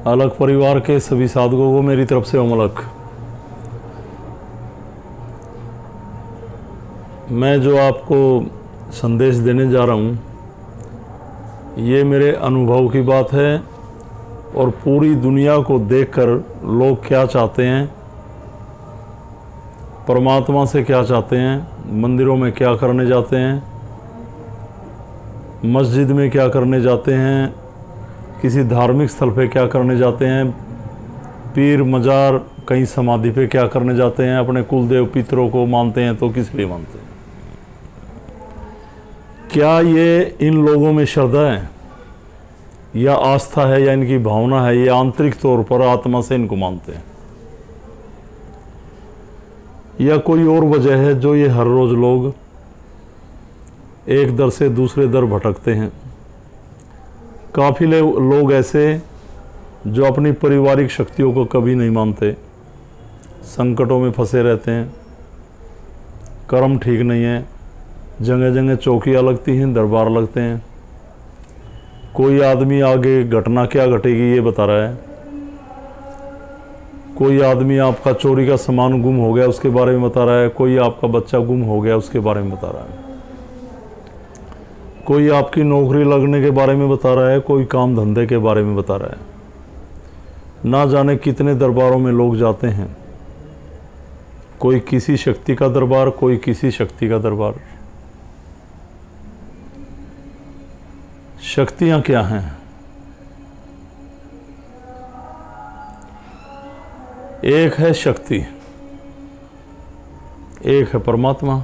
अलग परिवार के सभी साधकों को मेरी तरफ से अमलक। मैं जो आपको संदेश देने जा रहा हूँ, ये मेरे अनुभव की बात है और पूरी दुनिया को देखकर लोग क्या चाहते हैं, परमात्मा से क्या चाहते हैं, मंदिरों में क्या करने जाते हैं, मस्जिद में क्या करने जाते हैं, किसी धार्मिक स्थल पे क्या करने जाते हैं, पीर मज़ार कहीं समाधि पे क्या करने जाते हैं, अपने कुल देव पितरों को मानते हैं तो किस लिए मानते हैं। क्या ये इन लोगों में श्रद्धा है या आस्था है या इनकी भावना है, ये आंतरिक तौर पर आत्मा से इनको मानते हैं, या कोई और वजह है जो ये हर रोज़ लोग एक दर से दूसरे दर भटकते हैं। काफ़ी लोग ऐसे जो अपनी पारिवारिक शक्तियों को कभी नहीं मानते, संकटों में फंसे रहते हैं, कर्म ठीक नहीं है, जगह जगह चौकियाँ लगती हैं, दरबार लगते हैं। कोई आदमी आगे घटना क्या घटेगी ये बता रहा है, कोई आदमी आपका चोरी का सामान गुम हो गया उसके बारे में बता रहा है, कोई आपका बच्चा गुम हो गया उसके बारे में बता रहा है, कोई आपकी नौकरी लगने के बारे में बता रहा है, कोई काम धंधे के बारे में बता रहा है। ना जाने कितने दरबारों में लोग जाते हैं, कोई किसी शक्ति का दरबार, कोई किसी शक्ति का दरबार। शक्तियां क्या हैं? एक है शक्ति, एक है परमात्मा।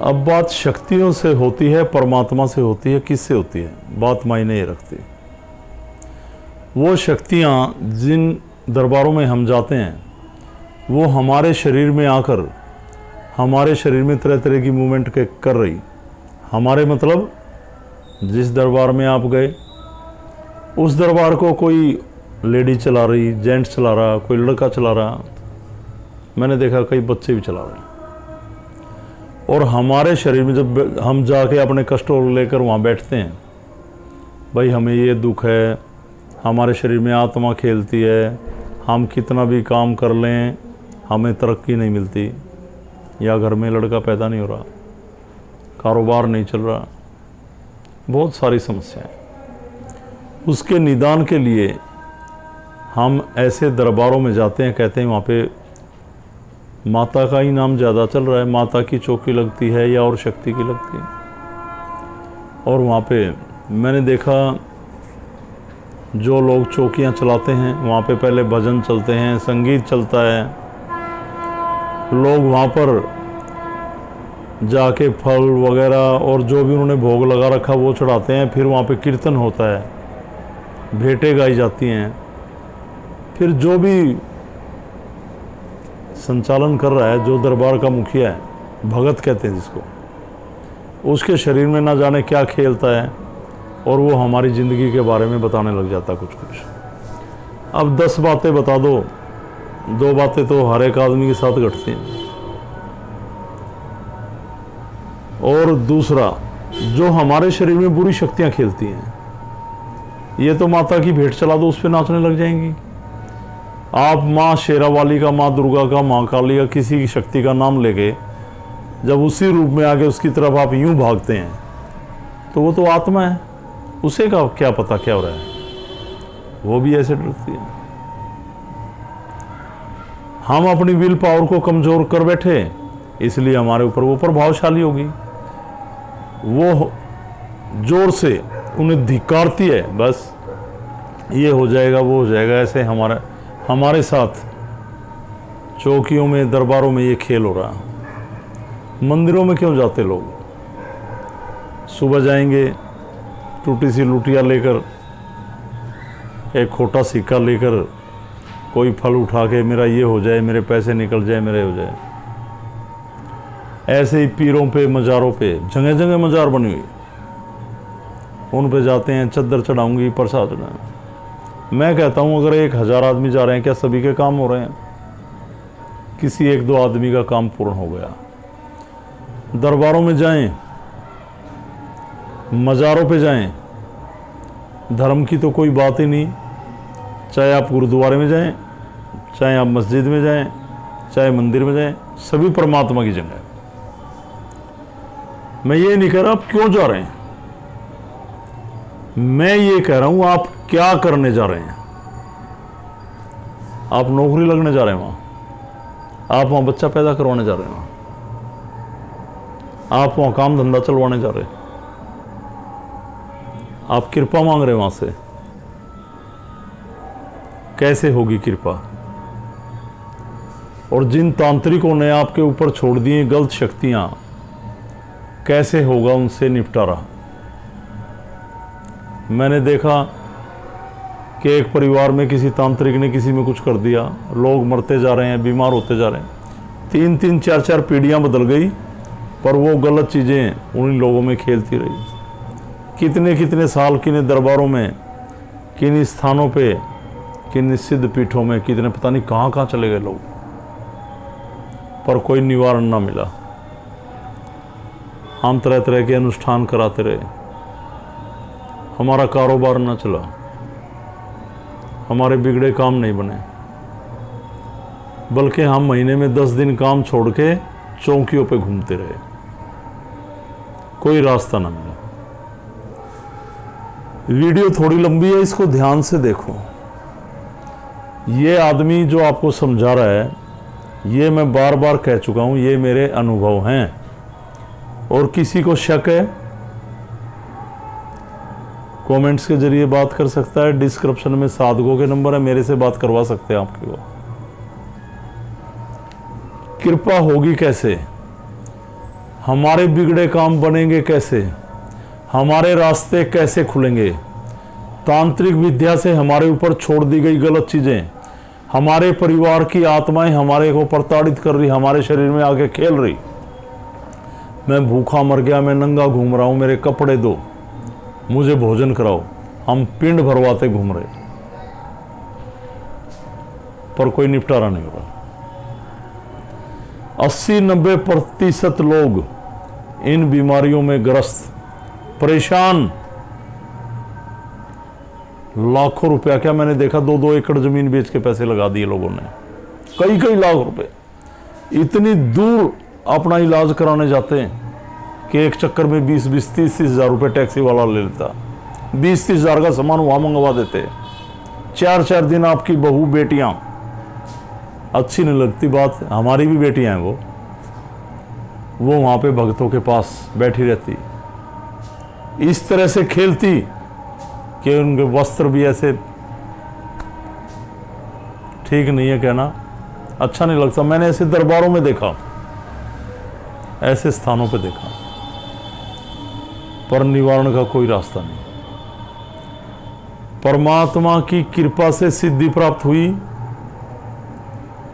अब बात शक्तियों से होती है, परमात्मा से होती है, किससे होती है? बात मायने ये रखती है। वो शक्तियां जिन दरबारों में हम जाते हैं, वो हमारे शरीर में आकर हमारे शरीर में तरह तरह की मूवमेंट कर रही। हमारे मतलब जिस दरबार में आप गए, उस दरबार को कोई लेडी चला रही, जेंट्स चला रहा, कोई लड़का चला रहा, मैंने देखा कई बच्चे भी चला रहे हैं। और हमारे शरीर में जब हम जाके अपने कष्टों लेकर वहाँ बैठते हैं, भाई हमें ये दुख है, हमारे शरीर में आत्मा खेलती है, हम कितना भी काम कर लें हमें तरक्की नहीं मिलती, या घर में लड़का पैदा नहीं हो रहा, कारोबार नहीं चल रहा, बहुत सारी समस्याएं। उसके निदान के लिए हम ऐसे दरबारों में जाते हैं, कहते हैं वहाँ पे माता का ही नाम ज़्यादा चल रहा है, माता की चौकी लगती है या और शक्ति की लगती है। और वहाँ पे मैंने देखा जो लोग चौकियाँ चलाते हैं, वहाँ पे पहले भजन चलते हैं, संगीत चलता है, लोग वहाँ पर जाके फल वगैरह और जो भी उन्होंने भोग लगा रखा वो चढ़ाते हैं, फिर वहाँ पे कीर्तन होता है, भेंटें गाई जाती हैं, फिर जो भी संचालन कर रहा है, जो दरबार का मुखिया है, भगत कहते हैं जिसको, उसके शरीर में ना जाने क्या खेलता है और वो हमारी ज़िंदगी के बारे में बताने लग जाता कुछ कुछ। अब 10 बातें बता दो, 2 बातें तो हर एक आदमी के साथ घटती हैं। और दूसरा, जो हमारे शरीर में बुरी शक्तियाँ खेलती हैं, ये तो माता की भेंट चला दो, उस पर नाचने लग जाएंगी। आप माँ शेरावाली का, माँ दुर्गा का, माँ काली का, किसी की शक्ति का नाम लेके जब उसी रूप में आके उसकी तरफ आप यूं भागते हैं, तो वो तो आत्मा है, उसे का क्या पता क्या हो रहा है, वो भी ऐसे डरती है। हम अपनी विल पावर को कमज़ोर कर बैठे, इसलिए हमारे ऊपर वो प्रभावशाली होगी, वो जोर से उन्हें धिक्कारती है, बस ये हो जाएगा वो हो जाएगा। ऐसे हमारे साथ चौकियों में, दरबारों में ये खेल हो रहा। मंदिरों में क्यों जाते लोग? सुबह जाएंगे टूटी सी लुटिया लेकर, एक खोटा सिक्का लेकर, कोई फल उठा के मेरा ये हो जाए, मेरे पैसे निकल जाए, मेरे हो जाए। ऐसे ही पीरों पे, मज़ारों पे, जगह जगह मज़ार बनी हुई, उन पे जाते हैं, चद्दर चढ़ाऊंगी, प्रसाद चढ़ाऊंगी। मैं कहता हूँ अगर 1000 आदमी जा रहे हैं, क्या सभी के काम हो रहे हैं? किसी 1-2 आदमी का काम पूर्ण हो गया। दरबारों में जाएं, मज़ारों पे जाएं, धर्म की तो कोई बात ही नहीं, चाहे आप गुरुद्वारे में जाएं, चाहे आप मस्जिद में जाएं, चाहे मंदिर में जाएं, सभी परमात्मा की जगह है। मैं ये नहीं कह रहा आप क्यों जा रहे हैं, मैं ये कह रहा हूं आप क्या करने जा रहे हैं। आप नौकरी लगने जा रहे हैं वहां, आप वहां बच्चा पैदा करवाने जा रहे हैं, आप वहां काम धंधा चलवाने जा रहे हैं, आप कृपा मांग रहे हैं वहां से। कैसे होगी कृपा? और जिन तांत्रिकों ने आपके ऊपर छोड़ दी गलत शक्तियां, कैसे होगा उनसे निपटारा? मैंने देखा कि एक परिवार में किसी तांत्रिक ने किसी में कुछ कर दिया, लोग मरते जा रहे हैं, बीमार होते जा रहे हैं, 3-3, 4-4 पीढ़ियां बदल गई, पर वो गलत चीज़ें उन लोगों में खेलती रही। कितने कितने साल किन दरबारों में, किन स्थानों पे, किन सिद्ध पीठों में, कितने पता नहीं कहाँ कहाँ चले गए लोग, पर कोई निवारण ना मिला। हम तरह तरह के अनुष्ठान कराते रहे, हमारा कारोबार ना चला, हमारे बिगड़े काम नहीं बने, बल्कि हम महीने में 10 दिन काम छोड़ के चौकियों पे घूमते रहे, कोई रास्ता ना मिला। वीडियो थोड़ी लंबी है, इसको ध्यान से देखो। ये आदमी जो आपको समझा रहा है, ये मैं बार बार कह चुका हूं, ये मेरे अनुभव हैं। और किसी को शक है, कमेंट्स के जरिए बात कर सकता है, डिस्क्रिप्शन में साधकों के नंबर है, मेरे से बात करवा सकते हैं आपके को। कृपा होगी कैसे? हमारे बिगड़े काम बनेंगे कैसे? हमारे रास्ते कैसे खुलेंगे? तांत्रिक विद्या से हमारे ऊपर छोड़ दी गई गलत चीजें, हमारे परिवार की आत्माएं हमारे को प्रताड़ित कर रही, हमारे शरीर में आके खेल रही। मैं भूखा मर गया, मैं नंगा घूम रहा हूं, मेरे कपड़े दो, मुझे भोजन कराओ, हम पिंड भरवाते घूम रहे, पर कोई निपटारा नहीं हो रहा। 80-90% लोग इन बीमारियों में ग्रस्त, परेशान। लाखों रुपया, क्या मैंने देखा 2-2 एकड़ जमीन बेच के पैसे लगा दिए लोगों ने, कई लाख रुपए। इतनी दूर अपना इलाज कराने जाते हैं कि एक चक्कर में 20-20, 30-30 हज़ार रुपये टैक्सी वाला ले लेता, 20-30 हज़ार का सामान वहाँ मंगवा देते। 4-4 दिन आपकी बहू बेटियाँ, अच्छी नहीं लगती बात, हमारी भी बेटियाँ हैं, वो वहाँ पे भक्तों के पास बैठी रहती, इस तरह से खेलती कि उनके वस्त्र भी ऐसे, ठीक नहीं है कहना, अच्छा नहीं लगता। मैंने ऐसे दरबारों में देखा, ऐसे स्थानों पे देखा, पर निवारण का कोई रास्ता नहीं। परमात्मा की कृपा से सिद्धि प्राप्त हुई,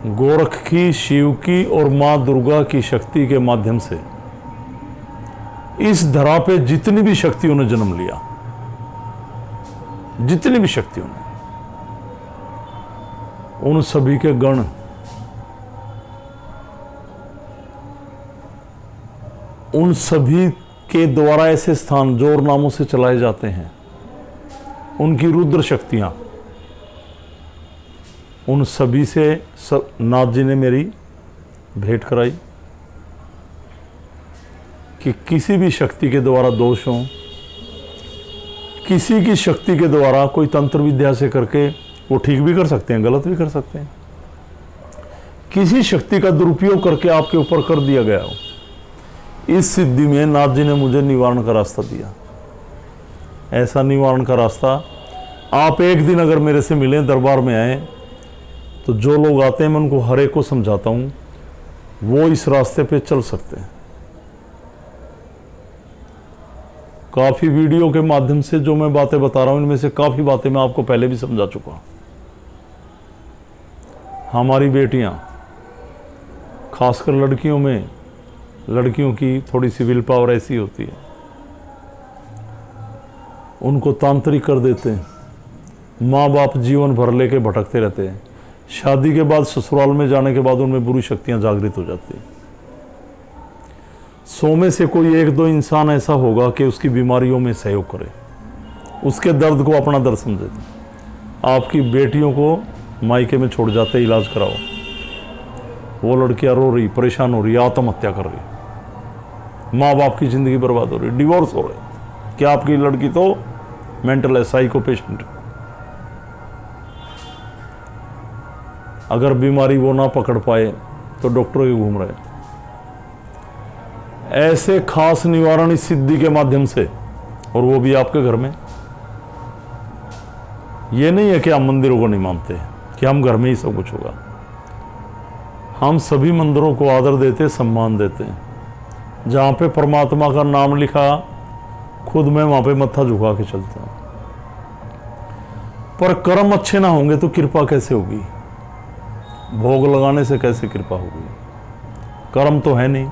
गोरख की, शिव की और मां दुर्गा की शक्ति के माध्यम से इस धरा पे जितनी भी शक्तियों ने जन्म लिया, जितनी भी शक्तियों ने, उन सभी के गण उन सभी के द्वारा ऐसे स्थान जोर नामों से चलाए जाते हैं, उनकी रुद्र शक्तियां, उन सभी से नाथ जी ने मेरी भेंट कराई कि किसी भी शक्ति के द्वारा दोष हो, किसी की शक्ति के द्वारा कोई तंत्र विद्या से करके वो ठीक भी कर सकते हैं, गलत भी कर सकते हैं। किसी शक्ति का दुरुपयोग करके आपके ऊपर कर दिया गया हो, इस सिद्धि में नाथ जी ने मुझे निवारण का रास्ता दिया। ऐसा निवारण का रास्ता आप एक दिन अगर मेरे से मिलें, दरबार में आए, तो जो लोग आते हैं मैं उनको हर एक को समझाता हूँ, वो इस रास्ते पे चल सकते हैं। काफ़ी वीडियो के माध्यम से जो मैं बातें बता रहा हूँ, इनमें से काफ़ी बातें मैं आपको पहले भी समझा चुका हूँ। हमारी बेटियाँ, खासकर लड़कियों में, लड़कियों की थोड़ी सी विल पावर ऐसी होती है, उनको तांत्रिक कर देते हैं, माँ बाप जीवन भर लेके भटकते रहते हैं, शादी के बाद ससुराल में जाने के बाद उनमें बुरी शक्तियाँ जागृत हो जाती हैं। 100 में से कोई 1-2 इंसान ऐसा होगा कि उसकी बीमारियों में सहयोग करे, उसके दर्द को अपना दर्द समझे। आपकी बेटियों को मायके में छोड़ जाते, इलाज कराओ, वो लड़कियां रो रही, परेशान हो रही, आत्महत्या कर रही, माँ बाप की ज़िंदगी बर्बाद हो रही, डिवोर्स हो रहे। क्या आपकी लड़की तो मेंटल है, साइको पेशेंट। अगर बीमारी वो ना पकड़ पाए तो डॉक्टरों के घूम रहे। ऐसे खास निवारण इस सिद्धि के माध्यम से, और वो भी आपके घर में। ये नहीं है कि हम मंदिरों को नहीं मानते, कि हम घर में ही सब कुछ होगा। हम सभी मंदिरों को आदर देते, सम्मान देते हैं। जहाँ पे परमात्मा का नाम लिखा, खुद मैं वहाँ पे मत्था झुका के चलता हूँ। पर कर्म अच्छे ना होंगे तो कृपा कैसे होगी? भोग लगाने से कैसे कृपा होगी? कर्म तो है नहीं।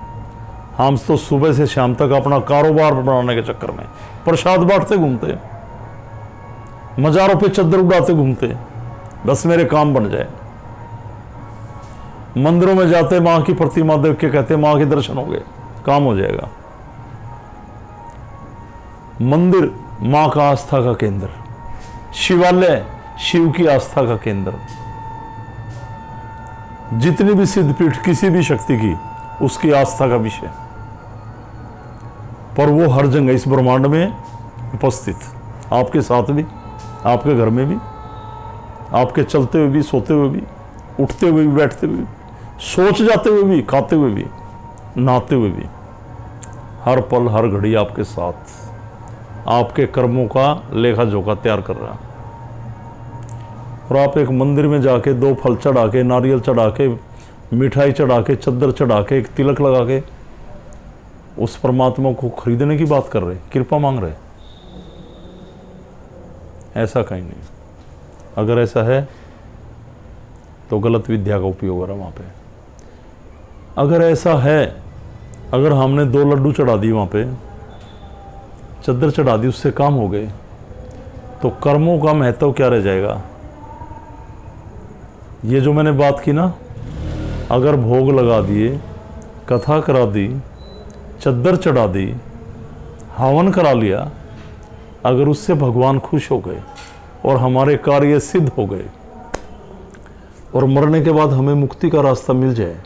हम तो सुबह से शाम तक अपना कारोबार बनाने के चक्कर में प्रसाद बांटते घूमते, मज़ारों पे चद्दर उड़ाते घूमते, बस मेरे काम बन जाए। मंदिरों में जाते, माँ की प्रतिमा देख के कहते माँ के दर्शन हो गए, काम हो जाएगा। मंदिर माँ का आस्था का केंद्र, शिवालय शिव की आस्था का केंद्र। जितनी भी सिद्धपीठ किसी भी शक्ति की, उसकी आस्था का विषय, पर वो हर जगह इस ब्रह्मांड में उपस्थित, आपके साथ भी, आपके घर में भी, आपके चलते हुए भी, सोते हुए भी, उठते हुए भी, बैठते हुए भी, सोच जाते हुए भी, खाते हुए भी, नहाते हुए भी, हर पल हर घड़ी आपके साथ, आपके कर्मों का लेखा जोखा तैयार कर रहा है। और आप एक मंदिर में जाके 2 फल चढ़ा के, नारियल चढ़ा के, मिठाई चढ़ा के, चद्दर चढ़ा के, एक तिलक लगा के उस परमात्मा को खरीदने की बात कर रहे, कृपा मांग रहे। ऐसा कहीं नहीं। अगर ऐसा है तो गलत विद्या का उपयोग हो रहा है वहाँ पे। अगर ऐसा है, अगर हमने 2 लड्डू चढ़ा दिए वहाँ पे, चद्दर चढ़ा दी, उससे काम हो गए, तो कर्मों का महत्व क्या रह जाएगा? ये जो मैंने बात की ना, अगर भोग लगा दिए, कथा करा दी, चद्दर चढ़ा दी, हवन करा लिया, अगर उससे भगवान खुश हो गए और हमारे कार्य सिद्ध हो गए और मरने के बाद हमें मुक्ति का रास्ता मिल जाए,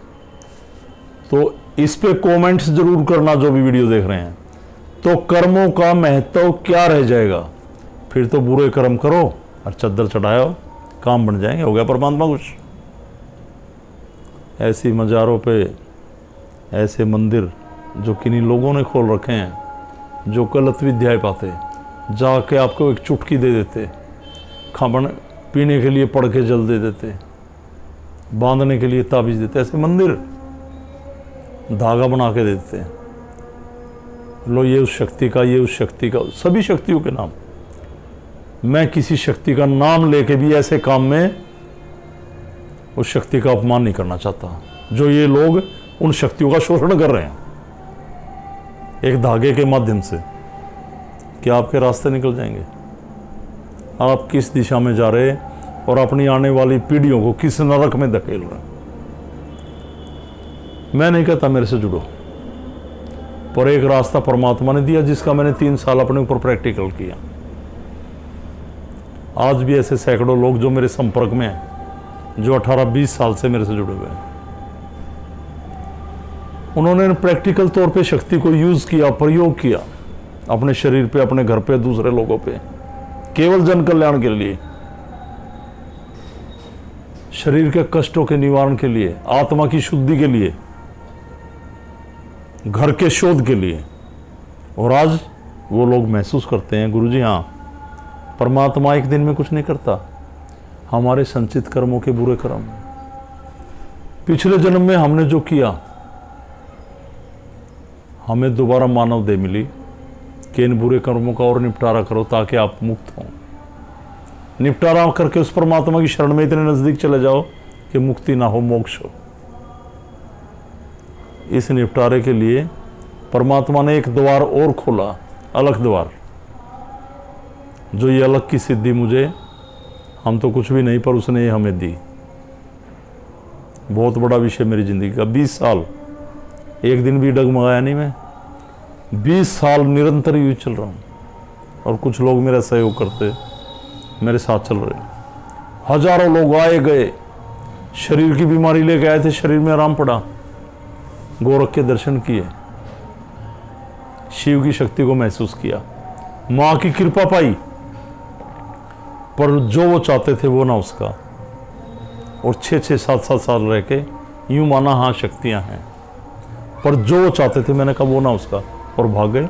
तो इस पे कमेंट्स जरूर करना जो भी वीडियो देख रहे हैं। तो कर्मों का महत्व क्या रह जाएगा? फिर तो बुरे कर्म करो और चद्दर चढ़ाओ, काम बन जाएंगे, हो गया परमात्मा खुश। ऐसी मज़ारों पे ऐसे मंदिर जो किन्हीं लोगों ने खोल रखे हैं, जो गलत विद्याएं पाते, जाके आपको एक चुटकी दे देते, खाने पीने के लिए पढ़ के जल दे देते, बांधने के लिए ताबीज देते, ऐसे मंदिर धागा बना के देते हैं। लो ये उस शक्ति का, ये उस शक्ति का, सभी शक्तियों के नाम। मैं किसी शक्ति का नाम लेके भी ऐसे काम में उस शक्ति का अपमान नहीं करना चाहता। जो ये लोग उन शक्तियों का शोषण कर रहे हैं एक धागे के माध्यम से, क्या आपके रास्ते निकल जाएंगे? आप किस दिशा में जा रहे और अपनी आने वाली पीढ़ियों को किस नरक में धकेल रहे? मैं नहीं कहता मेरे से जुड़ो, पर एक रास्ता परमात्मा ने दिया जिसका मैंने 3 साल अपने ऊपर प्रैक्टिकल किया। आज भी ऐसे सैकड़ों लोग जो मेरे संपर्क में हैं, जो 18-20 साल से मेरे से जुड़े हुए हैं, उन्होंने प्रैक्टिकल तौर पे शक्ति को यूज़ किया, प्रयोग किया अपने शरीर पे, अपने घर पे, दूसरे लोगों पे, केवल जन कल्याण के लिए, शरीर के कष्टों के निवारण के लिए, आत्मा की शुद्धि के लिए, घर के शोध के लिए। और आज वो लोग महसूस करते हैं, गुरुजी हाँ, परमात्मा एक दिन में कुछ नहीं करता, हमारे संचित कर्मों के बुरे कर्म, पिछले जन्म में हमने जो किया, हमें दोबारा मानव देह मिली कि इन बुरे कर्मों का और निपटारा करो ताकि आप मुक्त हों। निपटारा करके उस परमात्मा की शरण में इतने नज़दीक चले जाओ कि मुक्ति ना हो, मोक्ष हो। इस निपटारे के लिए परमात्मा ने एक द्वार और खोला, अलग द्वार, जो ये अलग की सिद्धि मुझे, हम तो कुछ भी नहीं, पर उसने ये हमें दी। बहुत बड़ा विषय मेरी ज़िंदगी का। 20 साल एक दिन भी डगमगाया नहीं मैं, 20 साल निरंतर यूँ चल रहा हूँ। और कुछ लोग मेरा सहयोग करते, मेरे साथ चल रहे। हजारों लोग आए गए, शरीर की बीमारी लेके आए थे, शरीर में आराम पड़ा, गोरख के दर्शन किए, शिव की शक्ति को महसूस किया, माँ की कृपा पाई, पर जो वो चाहते थे वो ना उसका। और 6-6, 7-7 साल रह के यूं माना हाँ शक्तियां हैं, पर जो वो चाहते थे मैंने कहा वो ना उसका, और भाग गए।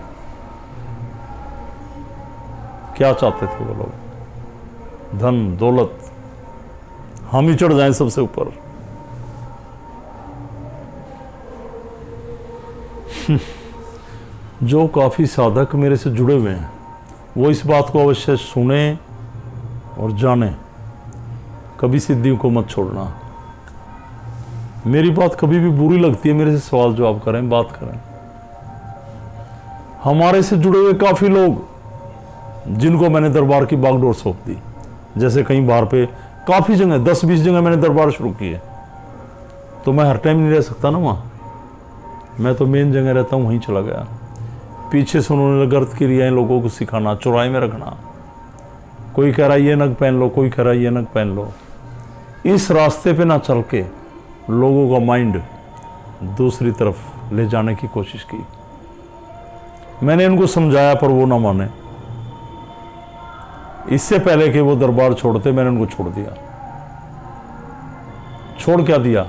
क्या चाहते थे वो लोग? धन दौलत, हम ही चढ़ जाएं सबसे ऊपर। जो काफी साधक मेरे से जुड़े हुए हैं वो इस बात को अवश्य सुने और जाने, कभी सिद्धियों को मत छोड़ना। मेरी बात कभी भी बुरी लगती है, मेरे से सवाल जवाब करें, बात करें। हमारे से जुड़े हुए काफी लोग जिनको मैंने दरबार की बागडोर सौंप दी, जैसे कहीं बाहर पे काफी जगह 10-20 जगह मैंने दरबार शुरू किए, तो मैं हर टाइम नहीं रह सकता ना वहां। मैं तो मेन जगह रहता हूं, वहीं चला गया। पीछे से उन्होंने गर्द क्रियाएं लोगों को सिखाना, चौराहे में रखना, कोई कह रहा ये नग पहन लो, कोई कह रहा ये नग पहन लो। इस रास्ते पे ना चल के लोगों का माइंड दूसरी तरफ ले जाने की कोशिश की। मैंने इनको समझाया पर वो ना माने। इससे पहले कि वो दरबार छोड़ते मैंने उनको छोड़ दिया। छोड़ क्या दिया?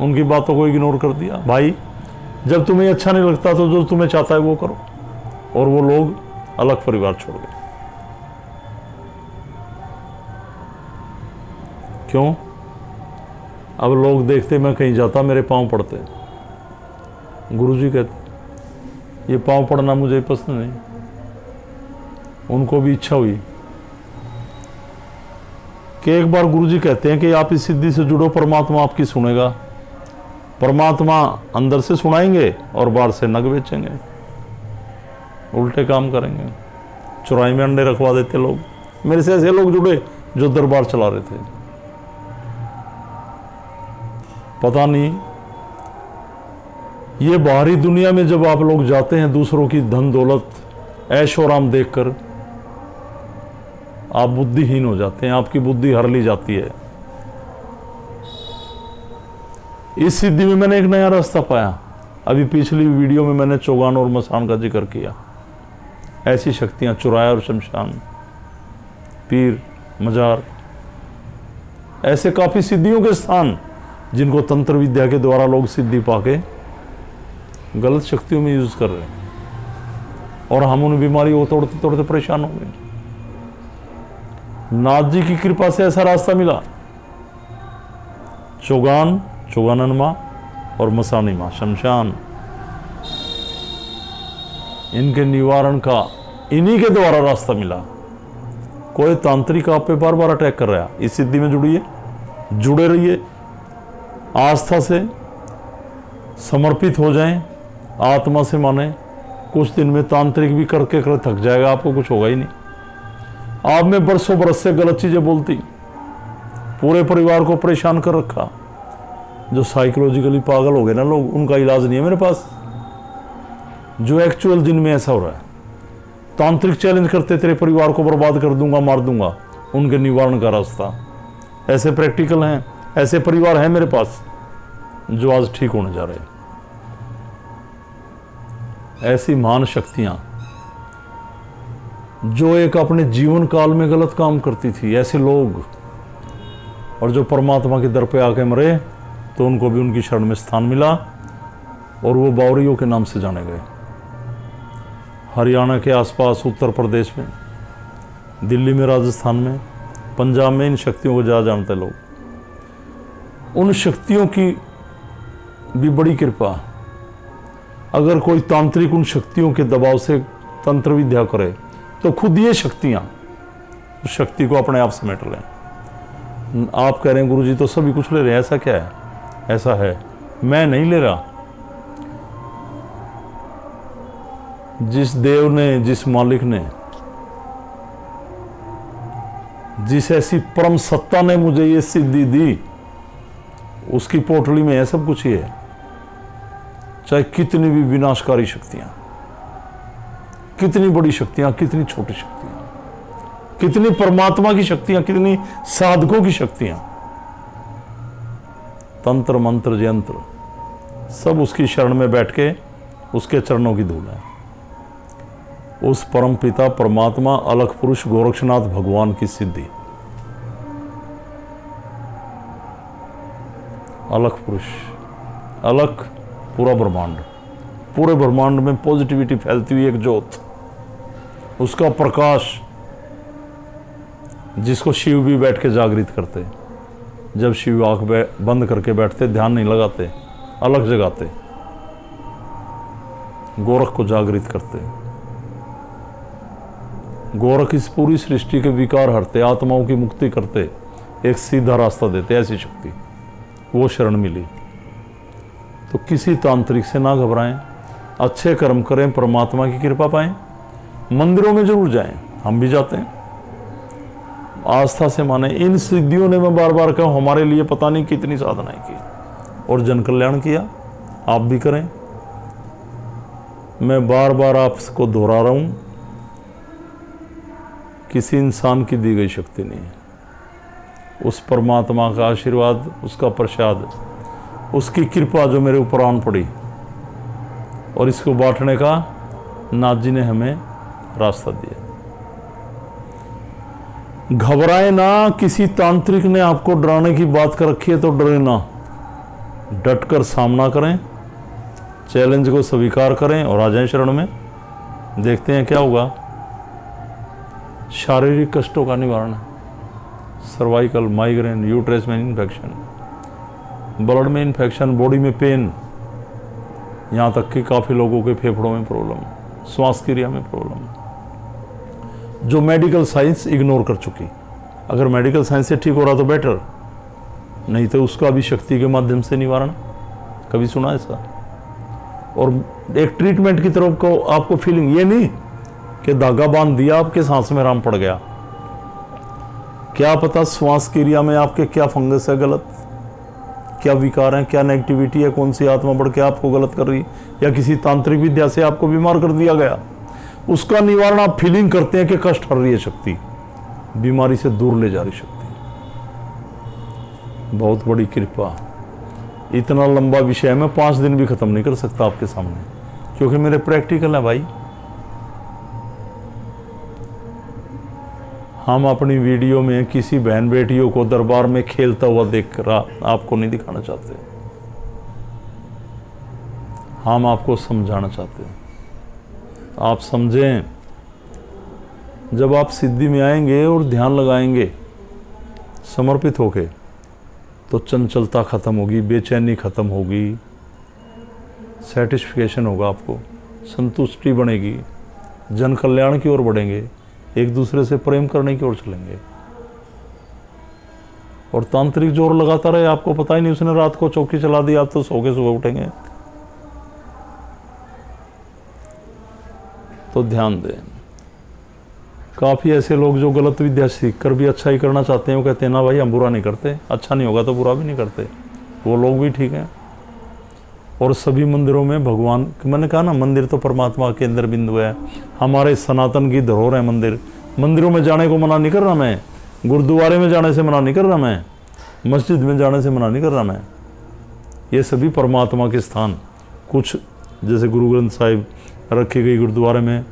उनकी बातों को इग्नोर कर दिया। भाई जब तुम्हें अच्छा नहीं लगता तो जो तुम्हें चाहता है वो करो। और वो लोग अलग परिवार छोड़ गए। क्यों? अब लोग देखते मैं कहीं जाता मेरे पांव पड़ते। गुरुजी कहते ये पांव पड़ना मुझे पसंद नहीं। उनको भी इच्छा हुई कि एक बार गुरुजी कहते हैं कि आप इस सिद्धि से जुड़ो, परमात्मा आपकी सुनेगा। परमात्मा अंदर से सुनाएंगे और बाहर से नग बेचेंगे, उल्टे काम करेंगे। चौराहे में अंडे रखवा देते लोग। मेरे से ऐसे लोग जुड़े जो दरबार चला रहे थे। पता नहीं ये बाहरी दुनिया में जब आप लोग जाते हैं दूसरों की धन दौलत ऐशो आराम देखकर आप बुद्धिहीन हो जाते हैं, आपकी बुद्धि हर ली जाती है। इस सिद्धि में मैंने एक नया रास्ता पाया। अभी पिछली वीडियो में मैंने चौगान और मसान का जिक्र किया। ऐसी शक्तियां चौराहा और शमशान, पीर, मजार, ऐसे काफी सिद्धियों के स्थान जिनको तंत्र विद्या के द्वारा लोग सिद्धि पाके गलत शक्तियों में यूज कर रहे हैं। और हम उन बीमारियों को तोड़ते तोड़ते परेशान हो गए। नाथ जी की कृपा से ऐसा रास्ता मिला। चौगान, चौगानन माँ और मसानी माँ, शमशान, इनके निवारण का इन्हीं के द्वारा रास्ता मिला। कोई तांत्रिक आप पे बार बार अटैक कर रहा है, इस सिद्धि में जुड़िए, जुड़े रहिए, आस्था से समर्पित हो जाएं, आत्मा से माने। कुछ दिन में तांत्रिक भी करके कर थक जाएगा, आपको कुछ होगा ही नहीं। आप में बरसों बरस से गलत चीजें बोलती, पूरे परिवार को परेशान कर रखा। जो साइकोलॉजिकली पागल हो गए ना लोग, उनका इलाज नहीं है मेरे पास। जो एक्चुअल जिनमें ऐसा हो रहा है, तांत्रिक चैलेंज करते तेरे परिवार को बर्बाद कर दूंगा, मार दूंगा, उनके निवारण का रास्ता। ऐसे प्रैक्टिकल हैं, ऐसे परिवार हैं मेरे पास जो आज ठीक होने जा रहे हैं। ऐसी महान शक्तियां जो एक अपने जीवन काल में गलत काम करती थी, ऐसे लोग, और जो परमात्मा के दर पे आके मरे तो उनको भी उनकी शरण में स्थान मिला और वो बावरियों के नाम से जाने गए। हरियाणा के आसपास, उत्तर प्रदेश में, दिल्ली में, राजस्थान में, पंजाब में इन शक्तियों को ज़्यादा जानते लोग। उन शक्तियों की भी बड़ी कृपा। अगर कोई तांत्रिक उन शक्तियों के दबाव से तंत्र विद्या करे तो खुद ये शक्तियां उस शक्ति को अपने आप समेट लें। आप कह रहे हैं गुरुजी तो सभी कुछ ले रहे हैं, ऐसा क्या है? ऐसा है, मैं नहीं ले रहा। जिस देव ने, जिस मालिक ने, जिस ऐसी परम सत्ता ने मुझे ये सिद्धि दी, उसकी पोटली में है सब कुछ ही है। चाहे कितनी भी विनाशकारी शक्तियां, कितनी बड़ी शक्तियां, कितनी छोटी शक्तियां, कितनी परमात्मा की शक्तियां, कितनी साधकों की शक्तियां। तंत्र मंत्र यंत्र सब उसकी शरण में बैठ के उसके चरणों की धूल है। उस परम पिता परमात्मा अलख पुरुष गोरक्षनाथ भगवान की सिद्धि। अलख पुरुष, अलख पूरा ब्रह्मांड, पूरे ब्रह्मांड में पॉजिटिविटी फैलती हुई एक ज्योत, उसका प्रकाश, जिसको शिव भी बैठ के जागृत करते। जब शिव आंख बंद करके बैठते, ध्यान नहीं लगाते, अलग जगाते, गोरख को जागृत करते। गोरख इस पूरी सृष्टि के विकार हरते, आत्माओं की मुक्ति करते, एक सीधा रास्ता देते। ऐसी शक्ति वो शरण मिली। तो किसी तांत्रिक से ना घबराएं, अच्छे कर्म करें, परमात्मा की कृपा पाएं। मंदिरों में जरूर जाएं, हम भी जाते हैं, आस्था से माने। इन सिद्धियों ने, मैं बार बार कहूं, हमारे लिए पता नहीं कितनी साधनाएं की और जन कल्याण किया। आप भी करें। मैं बार बार आपको दोहरा रहा हूं, किसी इंसान की दी गई शक्ति नहीं है। उस परमात्मा का आशीर्वाद, उसका प्रसाद, उसकी कृपा जो मेरे ऊपर आन पड़ी, और इसको बांटने का नाथ जी ने हमें रास्ता दिया। घबराए ना, किसी तांत्रिक ने आपको डराने की बात कर रखी है तो डरे ना, डटकर सामना करें, चैलेंज को स्वीकार करें और आ जाएं शरण में। देखते हैं क्या होगा। शारीरिक कष्टों का निवारण, सर्वाइकल, माइग्रेन, यूट्रस में इन्फेक्शन, ब्लड में इन्फेक्शन, बॉडी में पेन, यहाँ तक कि काफ़ी लोगों के फेफड़ों में प्रॉब्लम, श्वास क्रिया में प्रॉब्लम, जो मेडिकल साइंस इग्नोर कर चुकी। अगर मेडिकल साइंस से ठीक हो रहा तो बेटर, नहीं तो उसका भी शक्ति के माध्यम से निवारण। कभी सुना ऐसा? और एक ट्रीटमेंट की तरफ को आपको फीलिंग, ये नहीं कि धागा बांध दिया आपके सांस में आराम पड़ गया। क्या पता श्वास क्रिया में आपके क्या फंगस है गलत, क्या विकार है, क्या नेगेटिविटी है, कौन सी आत्मा बढ़ के आपको गलत कर रही, या किसी तांत्रिक विद्या से आपको बीमार कर दिया गया। उसका निवारण आप फीलिंग करते हैं कि कष्ट हर रही है शक्ति, बीमारी से दूर ले जा रही शक्ति। बहुत बड़ी कृपा। इतना लंबा विषय मैं 5 दिन भी खत्म नहीं कर सकता आपके सामने, क्योंकि मेरे प्रैक्टिकल है भाई। हम अपनी वीडियो में किसी बहन बेटियों को दरबार में खेलता हुआ देखकर आपको नहीं दिखाना चाहते, हम आपको समझाना चाहते हैं। आप समझें, जब आप सिद्धि में आएंगे और ध्यान लगाएंगे समर्पित होके, तो चंचलता खत्म होगी, बेचैनी खत्म होगी, सेटिस्फिकेशन होगा, आपको संतुष्टि बनेगी, जन कल्याण की ओर बढ़ेंगे, एक दूसरे से प्रेम करने की ओर चलेंगे। और तांत्रिक जोर लगाता रहे, आपको पता ही नहीं, उसने रात को चौकी चला दी, आप तो सो के सुबह उठेंगे। तो ध्यान दें। काफ़ी ऐसे लोग जो गलत विद्या सीख कर भी अच्छा ही करना चाहते हैं, वो कहते हैं ना भाई हम बुरा नहीं करते, अच्छा नहीं होगा तो बुरा भी नहीं करते। वो लोग भी ठीक हैं। और सभी मंदिरों में भगवान, मैंने कहा ना, मंदिर तो परमात्मा के अंदर बिंदु है, हमारे सनातन की धरोहर है मंदिर। मंदिरों में जाने को मना नहीं कर रहा मैं, गुरुद्वारे में जाने से मना नहीं कर रहा मैं, मस्जिद में जाने से मना नहीं कर रहा मैं। ये सभी परमात्मा के स्थान। कुछ जैसे गुरु ग्रंथ साहिब रखी गई गुरुद्वारे में,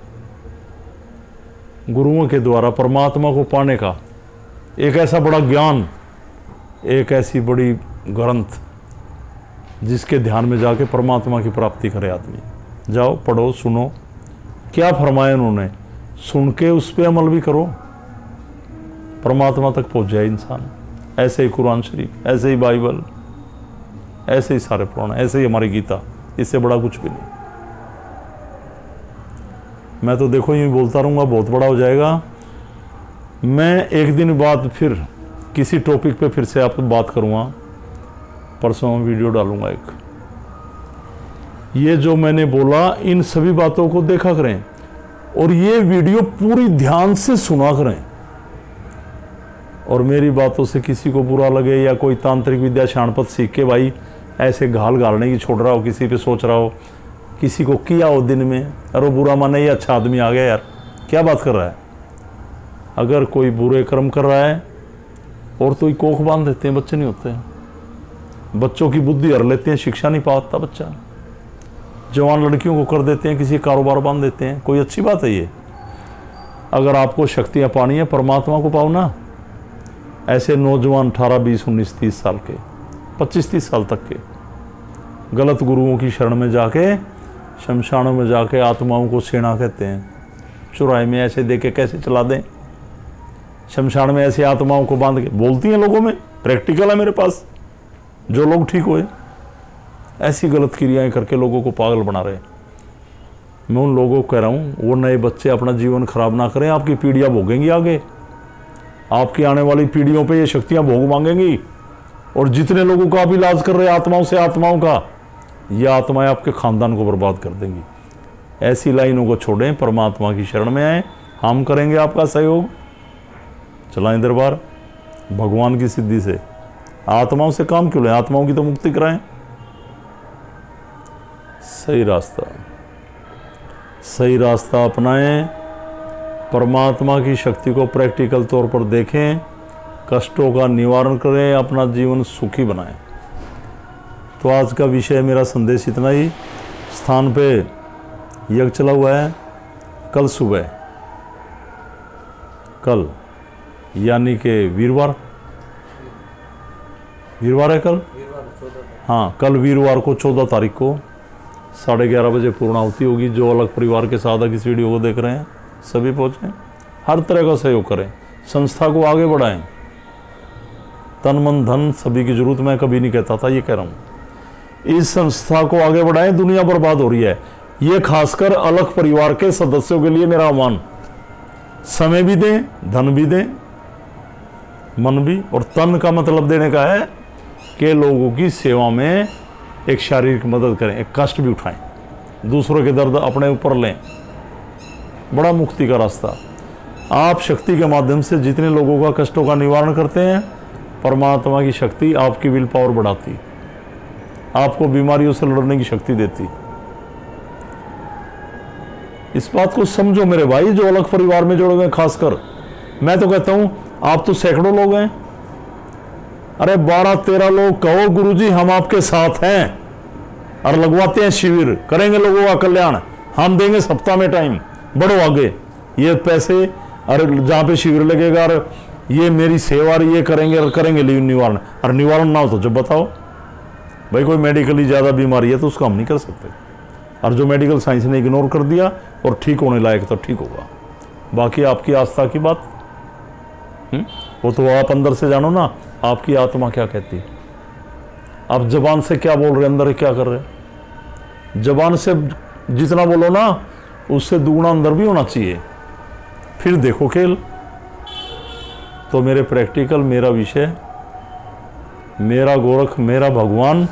गुरुओं के द्वारा परमात्मा को पाने का एक ऐसा बड़ा ज्ञान, एक ऐसी बड़ी ग्रंथ जिसके ध्यान में जाके परमात्मा की प्राप्ति करे आदमी। जाओ पढ़ो, सुनो क्या फरमाया उन्होंने, सुन के उस पर अमल भी करो, परमात्मा तक पहुंच जाए इंसान। ऐसे ही कुरान शरीफ, ऐसे ही बाइबल, ऐसे ही सारे पुराण, ऐसे ही हमारी गीता, इससे बड़ा कुछ भी नहीं। मैं तो देखो यूँ बोलता रहूँगा, बहुत बड़ा हो जाएगा। मैं एक दिन बाद फिर किसी टॉपिक पे फिर से आपसे बात करूँगा, परसों वीडियो डालूँगा एक। ये जो मैंने बोला, इन सभी बातों को देखा करें और ये वीडियो पूरी ध्यान से सुना करें। और मेरी बातों से किसी को बुरा लगे या कोई तांत्रिक विद्या शानपत सीख के भाई ऐसे घाल घालने की छोड़ रहा हो, किसी पे सोच रहा हो किसी को किया हो दिन में, अरे वो बुरा माने, ये अच्छा आदमी आ गया यार, क्या बात कर रहा है। अगर कोई बुरे कर्म कर रहा है और तो ही कोख बांध देते हैं, बच्चे नहीं होते हैं। बच्चों की बुद्धि हर लेते हैं, शिक्षा नहीं पाता बच्चा। जवान लड़कियों को कर देते हैं, किसी कारोबार बांध देते हैं। कोई अच्छी बात है ये? अगर आपको शक्तियाँ पानी है, परमात्मा को पाओ ना। ऐसे नौजवान 18, 20, 19, 30 साल के, 25, 30 साल तक के गलत गुरुओं की शरण में जाके, शमशानों में जाके आत्माओं को सेना कहते हैं, चुराए में ऐसे दे के कैसे चला दें। शमशान में ऐसे आत्माओं को बांध के बोलती हैं लोगों में, प्रैक्टिकल है मेरे पास, जो लोग ठीक हुए ऐसी गलत क्रियाएं करके लोगों को पागल बना रहे। मैं उन लोगों को कह रहा हूँ, वो नए बच्चे अपना जीवन खराब ना करें, आपकी पीढ़ियाँ भोगेंगी आगे, आपकी आने वाली पीढ़ियों पे ये शक्तियाँ भोग मांगेंगी। और जितने लोगों का आप इलाज कर रहे हैं आत्माओं से, आत्माओं का, ये आत्माएं आपके खानदान को बर्बाद कर देंगी। ऐसी लाइनों को छोड़ें, परमात्मा की शरण में आए, हम करेंगे आपका सहयोग। चलाएं दरबार भगवान की सिद्धि से, आत्माओं से काम क्यों लें, आत्माओं की तो मुक्ति कराएं। सही रास्ता अपनाएं, परमात्मा की शक्ति को प्रैक्टिकल तौर पर देखें, कष्टों का निवारण करें, अपना जीवन सुखी बनाएं। तो आज का विषय, मेरा संदेश इतना ही। स्थान पे यज्ञ चला हुआ है। कल सुबह, कल यानी कि वीरवार है कल, हाँ कल वीरवार को 14 तारीख को 11:30 बजे पूर्णाहुति होगी। जो अलग परिवार के साधक इस वीडियो को देख रहे हैं सभी पहुँचें, हर तरह का सहयोग करें, संस्था को आगे बढ़ाएं। तन मन धन सभी की जरूरत, मैं कभी नहीं कहता था, ये कह रहा हूँ। इस संस्था को आगे बढ़ाएं, दुनिया बर्बाद हो रही है। ये खासकर अलग परिवार के सदस्यों के लिए मेरा आह्वान, समय भी दें, धन भी दें, मन भी। और तन का मतलब देने का है कि लोगों की सेवा में एक शारीरिक मदद करें, एक कष्ट भी उठाएं, दूसरों के दर्द अपने ऊपर लें। बड़ा मुक्ति का रास्ता। आप शक्ति के माध्यम से जितने लोगों का कष्टों का निवारण करते हैं, परमात्मा की शक्ति आपकी विल पावर बढ़ाती, आपको बीमारियों से लड़ने की शक्ति देती। इस बात को समझो मेरे भाई, जो अलग परिवार में जुड़े हुए, खासकर मैं तो कहता हूं आप तो सैकड़ों लोग हैं, अरे 12-13 लोग कहो गुरुजी हम आपके साथ हैं, और लगवाते हैं शिविर, करेंगे लोगों का कल्याण, हम देंगे सप्ताह में टाइम, बढ़ो आगे, ये पैसे, अरे जहाँ पे शिविर लगेगा, और ये मेरी सेवा, ये करेंगे और करेंगे निवारण। और निवारण ना हो तो जब बताओ भाई, कोई मेडिकली ज़्यादा बीमारी है तो उसको हम नहीं कर सकते, और जो मेडिकल साइंस ने इग्नोर कर दिया और ठीक होने लायक तो ठीक होगा। बाकी आपकी आस्था की बात, वो तो आप अंदर से जानो ना, आपकी आत्मा क्या कहती है। आप जबान से क्या बोल रहे, अंदर क्या कर रहे। जबान से जितना बोलो ना, उससे दुगुना अंदर भी होना चाहिए, फिर देखो खेल। तो मेरे प्रैक्टिकल, मेरा विषय, मेरा गोरख, मेरा भगवान,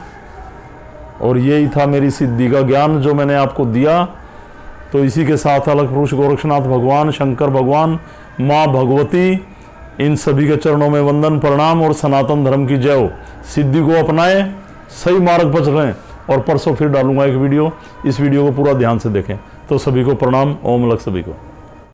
और यही था मेरी सिद्धि का ज्ञान जो मैंने आपको दिया। तो इसी के साथ अलग पुरुष गोरक्षनाथ भगवान, शंकर भगवान, माँ भगवती, इन सभी के चरणों में वंदन प्रणाम, और सनातन धर्म की जय हो। सिद्धि को अपनाएं, सही मार्ग पर चलें। और परसों फिर डालूंगा एक वीडियो, इस वीडियो को पूरा ध्यान से देखें। तो सभी को प्रणाम, ओम लग सभी को।